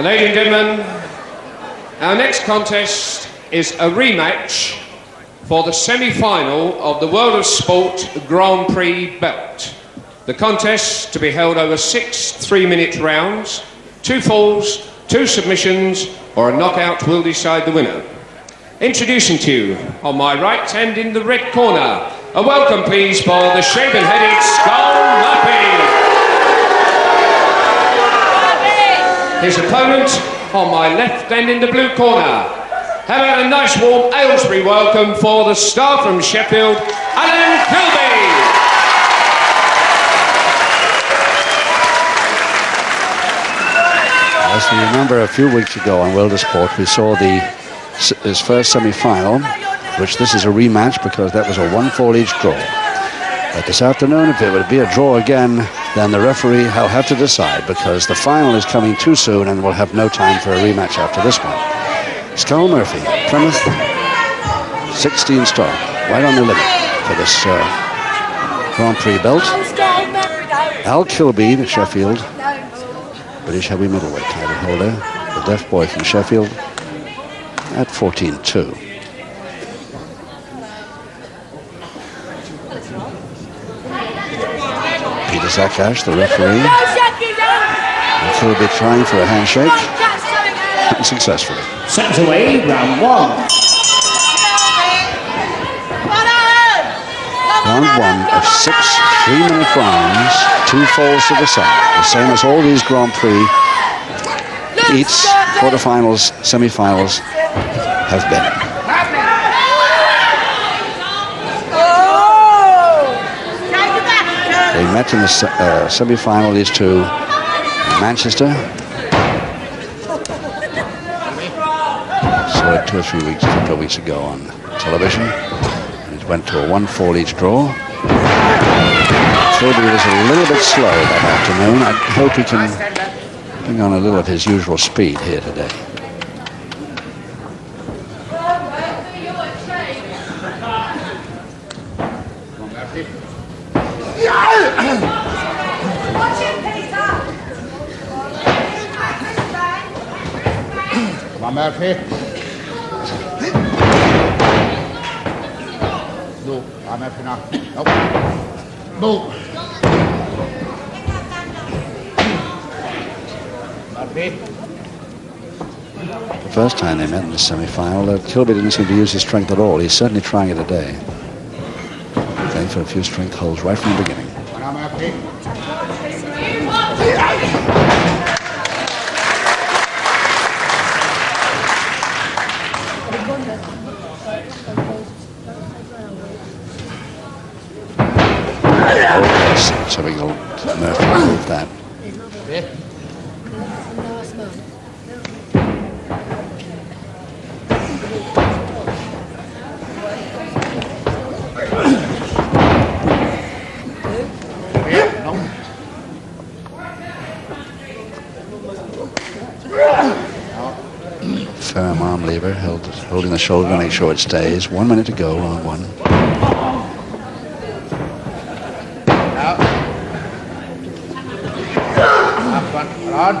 Ladies and gentlemen, our next contest is a rematch for the semi-final of the World of Sport Grand Prix belt. The contest to be held over 6 3-minute rounds, 2 falls, 2 submissions, or a knockout will decide the winner. Introducing to you, on my right and in the red corner, a welcome please for the shaven-headed Skull Murphy. His opponent, on my left and in the blue corner. How about a nice warm Aylesbury welcome for the star from Sheffield, Alan Kilby. As we remember, a few weeks ago on World of Sport, we saw his first semi-final, which this is a rematch because that was a 1-fall each draw. But this afternoon, if it would be a draw again, then the referee will have to decide because the final is coming too soon and we'll have no time for a rematch after this one. Skull Murphy, Plymouth, 16 stone, right on the limit for this Grand Prix belt. Al Kilby, the Sheffield, British heavy middleweight title holder, the deaf boy from Sheffield, at 14-2. Peter Zakash, the referee, will be trying for a handshake, unsuccessfully. Seconds away, round 1. Round 1 of 6 3-minute rounds, 2 falls to the side, the same as all these Grand Prix heats, quarterfinals, semi-finals have been. They met in the semi-final, these two, in Manchester. Saw it 2 or 3 weeks, a couple of weeks ago on television. And it went to a 1-fall each draw. Kilby was a little bit slow that afternoon. I hope he can bring on a little of his usual speed here today. Come on, Murphy. No, I'm Murphy now. Nope. No. Murphy. The first time they met in the semi-final, Kilby didn't seem to use his strength at all. He's certainly trying it today. Going for a few strength holds right from the beginning. Come on, Murphy. So we go Murphy move that. Firm arm lever, holding the shoulder to make sure it stays. 1 minute to go, round 1. On.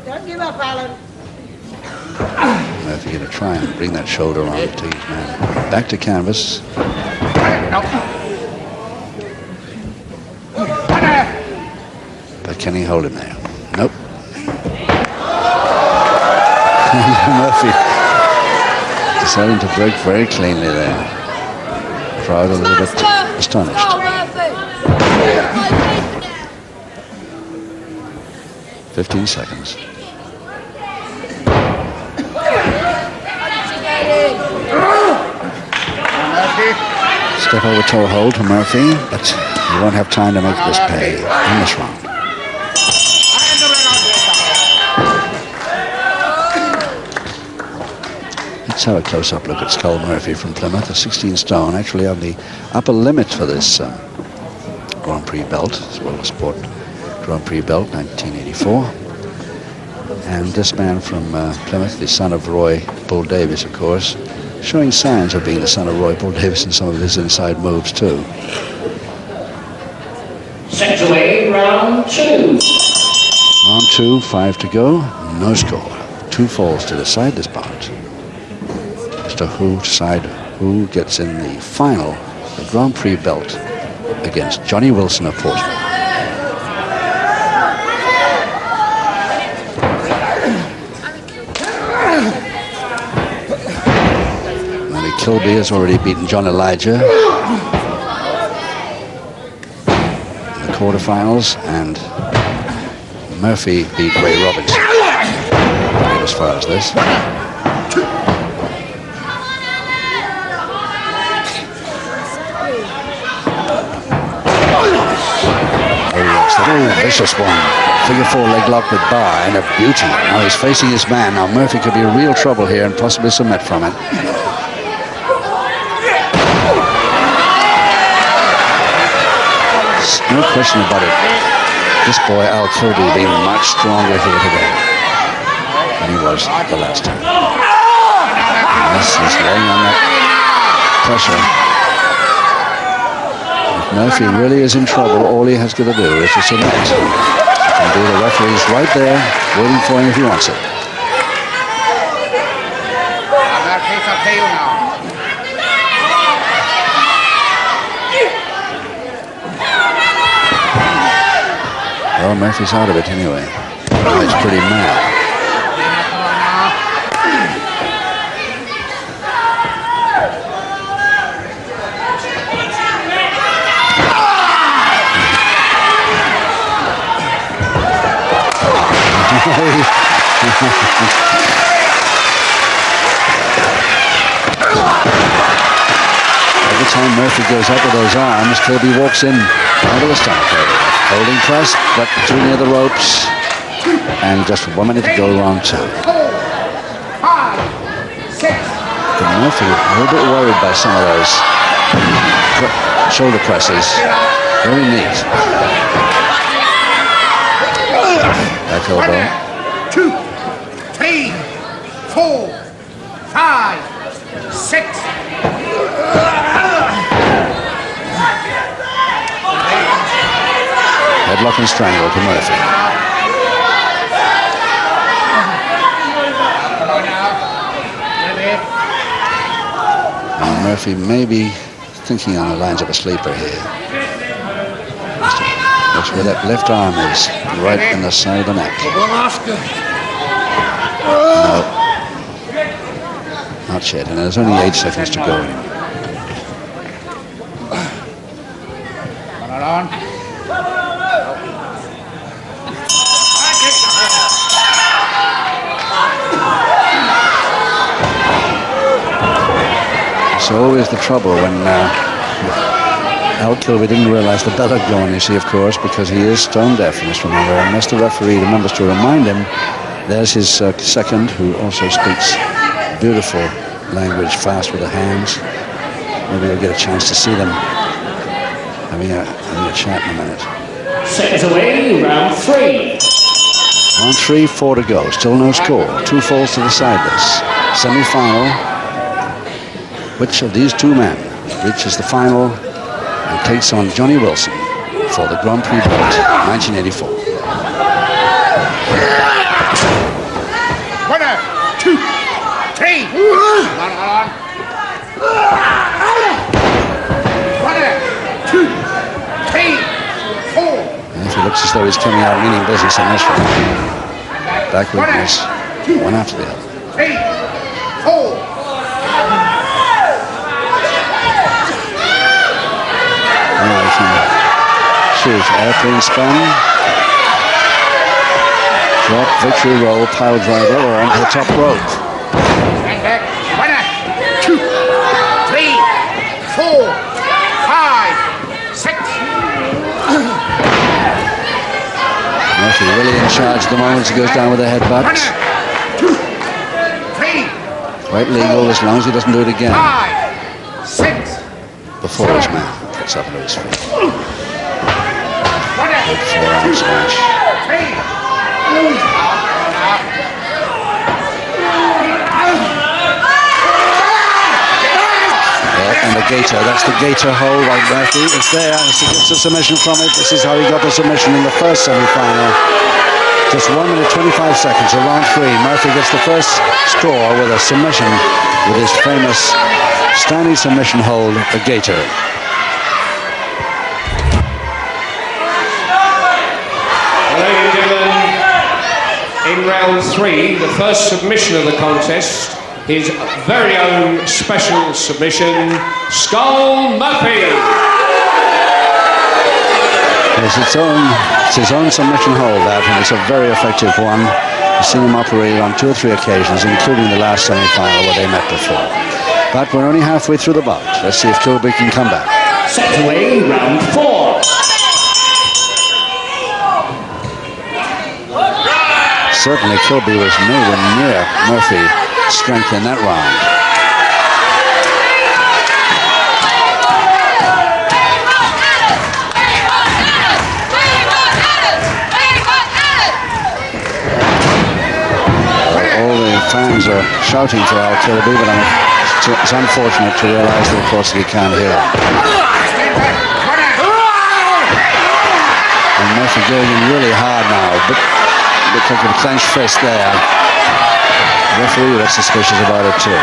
Don't give up, Alan. Murphy going to try and bring that shoulder on to his man. Back to canvas. But can he hold him there? Nope. Murphy deciding to break very cleanly there. Crowd a little bit astonished. 15 seconds. Step over toe hold to Murphy, but he won't have time to make this pay in this round. Let's have a close-up look at Skull Murphy from Plymouth, a 16 stone, actually on the upper limit for this Grand Prix belt, as well as Sport Grand Prix belt, 1984. And this man from Plymouth, the son of Roy Bull Davis, of course, showing signs of being the son of Roy Bull Davis in some of his inside moves too. Seconds away, round 2. Round 2, 5 to go, no score. 2 falls to decide this bout. As to who gets in the final, the Grand Prix belt against Johnny Wilson of Portsmouth. Kilby has already beaten John Elijah in the quarterfinals, and Murphy beat Ray Robinson. As far as this. Oh, vicious one. Figure 4 leg lock with bar and a beauty. Now he's facing his man. Now Murphy could be in real trouble here and possibly submit from it. No question about it. This boy, Al Kilby, being much stronger here today than he was the last time. Yes, he's laying on that pressure. If Murphy really is in trouble, all he has got to do is to submit. And the referee's right there, waiting for him if he wants it. Murphy's up to you now. Well, Murphy's out of it anyway. Oh, he's pretty mad. Every time Murphy goes up with those arms, Kilby walks in out of the stomach area. Holding press, but too near the ropes. And just 1 minute to go, round 2. Murphy, a little bit worried by some of those shoulder presses. Very neat. Back elbow. 1, 2, 3, 4, 5, 6. Headlock and strangle to Murphy. And Murphy may be thinking on the lines of a sleeper here. That's where that left arm is, right in the side of the neck. No. Not yet, and there's only 8 seconds to go. It's always the trouble when Al Kilby didn't realize the bell had gone, you see, of course, because he is stone deaf, you must remember. Unless the referee remembers to remind him, there's his second, who also speaks beautiful language, fast with the hands. Maybe we'll get a chance to see them having a chat in a minute. Seconds away, round 3. Round 3, 4 to go. Still no score. 2 falls to decide this. Semi-final. Which of these two men reaches the final and takes on Johnny Wilson for the Grand Prix belt 1984? 1, 2, 3. Hold on. 1, 2, 3, 4. And if he looks as though he's coming out meaning business in this one, backward is one after the other. 3, 4. Choose airplane spin, drop, victory roll, pile driver, or onto the top rope. Stand back. 1, 2, 3, 4, 5, 6. Murphy really in charge at the moment as he goes down with a headbutt. 1, 2, 3. Quite legal as long as he doesn't do it again 5, 6. before his man gets up into his feet. 1, Good forearm smash. 3. Yeah, and gator. That's the gator hold by Murphy. It's there. He gets a submission from it. This is how he got the submission in the first semi-final. Just 1 minute 25 seconds of round 3. Murphy gets the first score with a submission with his famous standing submission hold, the gator. In round 3, the first submission of the contest, his very own special submission, Skull Murphy. It's his own submission hold, that, and it's a very effective one. I've seen him operate on 2 or 3 occasions, including the last semi-final where they met before. But we're only halfway through the bout. Let's see if Kilby can come back. Set away, round 4. Certainly Kilby was nowhere near Murphy's strength in that round. All the fans are shouting for Al Kilby, but it's unfortunate to realize that, of course, he can't hear him. And Murphy going in really hard now, but looks like a clenched fist there. The referee was suspicious about it too.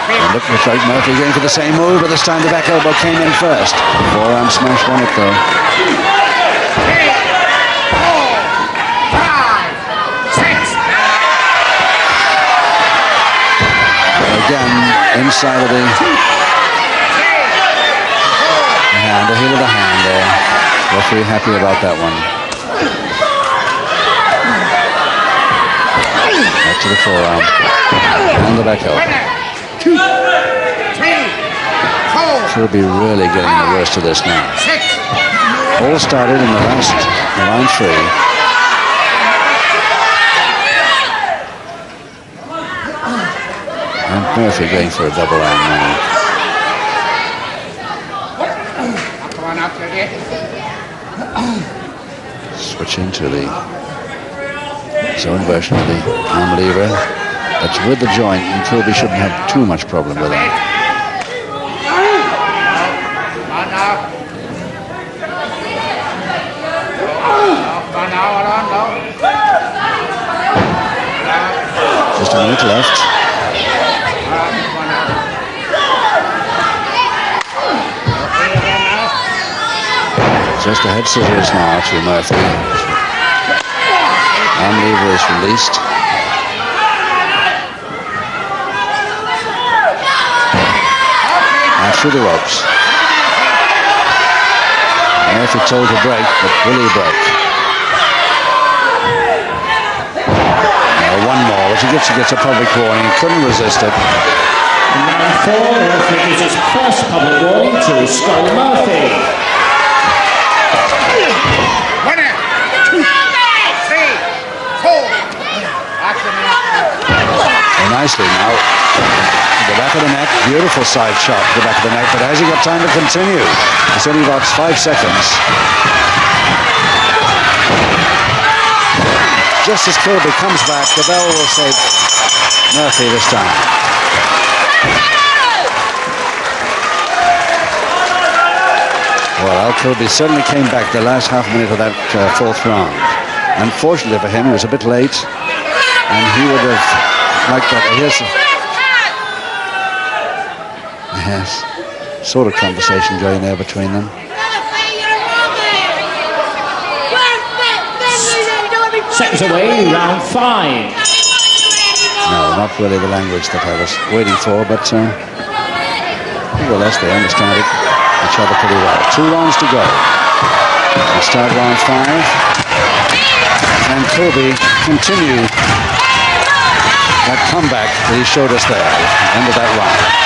It looks like Murphy going for the same move, but this time the back elbow came in first. Forearm smash won it though. 3, 4, 5, 6. Again, inside of the hand, the heel of the hand there. Referee happy about that one. Back to the forearm. And the back elbow. Kilby really getting the worst of this now. All started in the last round 3. And Murphy going for a double arm now. Come on up, ready? Switching to his own version of the arm lever. That's with the joint, and Kilby shouldn't have too much problem with that. Just a minute left. Just a head scissors now to Murphy. Arm lever is released. And through the ropes. Murphy told to break, but Willie broke. Now one more, which he gets a public warning. He couldn't resist it. In round 4, the referee gives his first public warning to Skull Murphy. Nicely now. The back of the neck, beautiful side shot to the back of the neck, but has he got time to continue? It's only about 5 seconds. Just as Kilby comes back, the bell will say Murphy this time. Well, Al Kilby certainly came back the last half minute of that 4th round. Unfortunately for him, he was a bit late, and he would have liked that. Yes, sort of conversation going there between them. Seconds away, round 5. No, not really the language that I was waiting for, but nevertheless they understand each other pretty well. 2 rounds to go. We start round 5. And Kilby continued that comeback that he showed us there at the end of that round.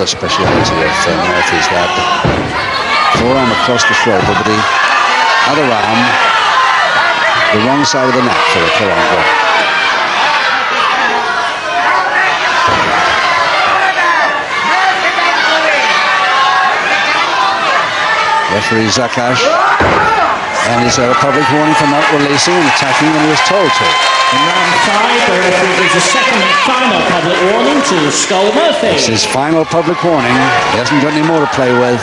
another speciality of Murphy's, that forearm across the shoulder, but the other arm the wrong side of the net for a pull-on goal. Referee Zakash, and is there a public warning for not releasing and attacking when he was told to? In round 5, the referee gives a second and final public warning to Skull Murphy. This is final public warning. He hasn't got any more to play with.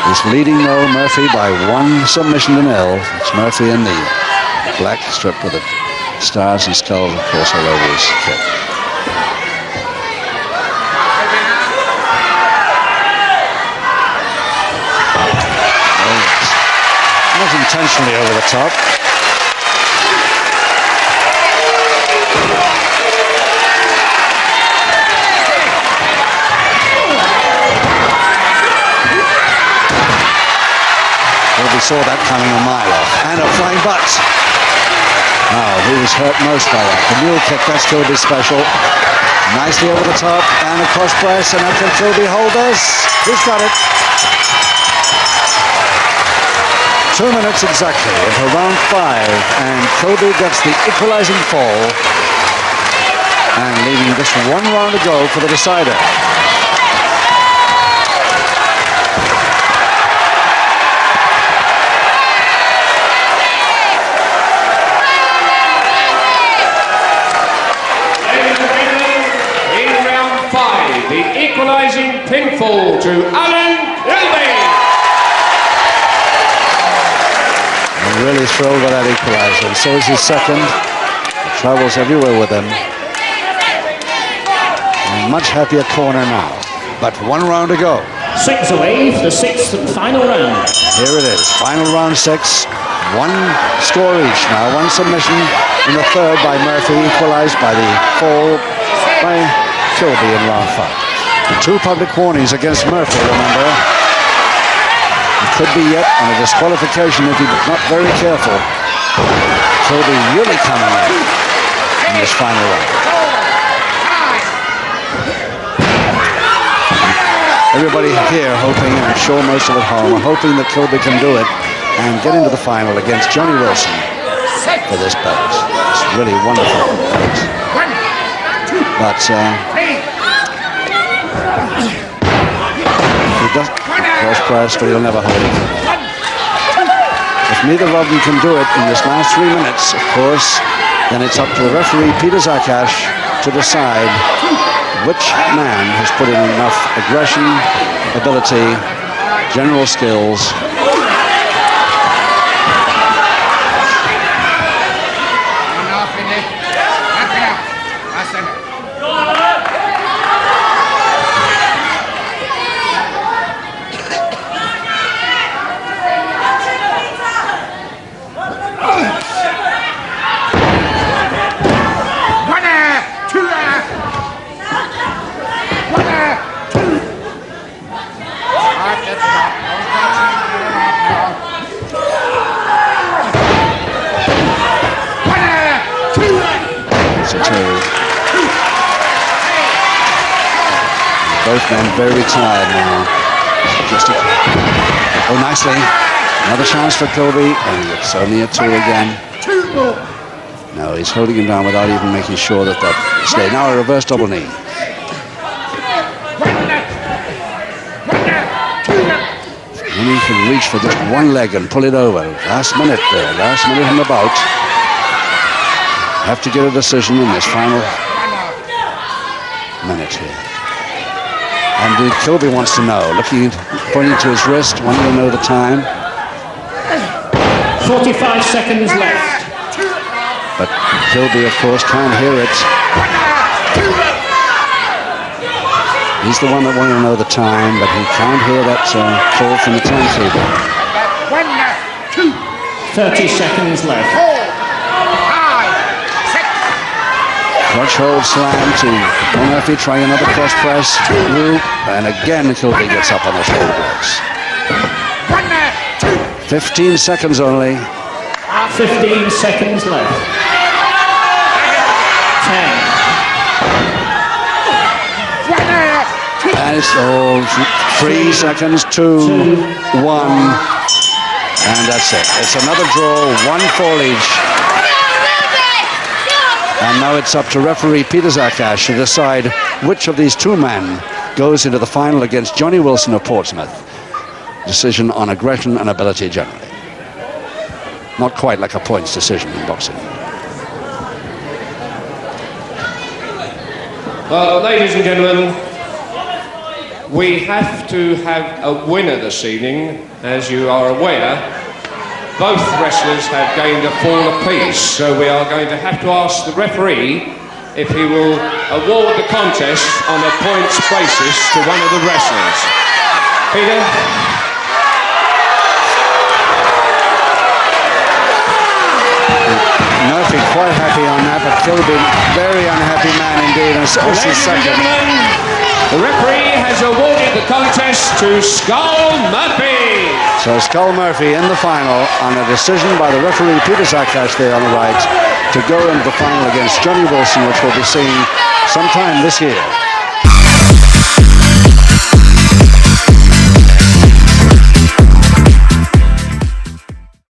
He's leading though Murphy by 1 submission to 0. It's Murphy in the black strip with the stars and skulls, of course, all over his kit. Not intentionally over the top. Well, we saw that coming a mile off. And a flying butt. Oh, who was hurt most by that? The mule kick, that's Kilby special. Nicely over the top and a cross press, and up can Kilby hold this. He's got it. 2 minutes exactly into round 5, and Kilby gets the equalizing fall, and leaving just 1 round to go for the decider. In round 5, the equalizing pinfall to Alan Kilby. Really thrilled with that equaliser, and so is his second. He travels everywhere with him. And much happier corner now, but 1 round to go. 6 away for the 6th and final round. Here it is, final round 6. 1 score each now, 1 submission in the 3rd by Murphy, equalised by the fall by Kilby in round 5. 2 public warnings against Murphy, remember. Could be yet on a disqualification if he's not very careful. Kilby really coming in this final round. Everybody here hoping, and I'm sure most of it home, are hoping that Kilby can do it and get into the final against Johnny Wilson for this belt. It's really wonderful. But he doesn't. Cross press, but he'll never hold it. If neither of them can do it in this last 3 minutes, of course, then it's up to the referee, Peter Zakash, to decide which man has put in enough aggression, ability, general skills. Both men very tired now. Oh, nicely. Another chance for Kilby, and it's only a 2 again. No, he's holding him down without even making sure that stay. Now a reverse double knee. And he can reach for just 1 leg and pull it over. Last minute there, last minute in the bout. Have to get a decision in this final minute here. And Kilby wants to know, pointing to his wrist, wanting to know the time. 45 seconds left. But Kilby, of course, can't hear it. He's the one that wanted to know the time, but he can't hear that call from the timetable. 30 seconds left. Clutch hold slam to Murphy, trying another cross press. And again, Kilby gets up on the shoulder blocks. 15 seconds only. 15 seconds left. 10. race. Oh, 3 seconds, 2, 1, and that's it. It's another draw, 1-4 each. And now it's up to referee Peter Zakash to decide which of these two men goes into the final against Johnny Wilson of Portsmouth. Decision on aggression and ability generally. Not quite like a points decision in boxing. Well, ladies and gentlemen, we have to have a winner this evening. As you are aware, both wrestlers have gained a fall apiece, so we are going to have to ask the referee if he will award the contest on a points basis to one of the wrestlers. Peter? Murphy quite happy on that, but Kilby, very unhappy man indeed. And so Ladies and gentlemen, the referee has awarded the contest to Skull Murphy. So Skull Murphy in the final on a decision by the referee Peter Zakash there on the right to go into the final against Johnny Wilson, which will be seen sometime this year.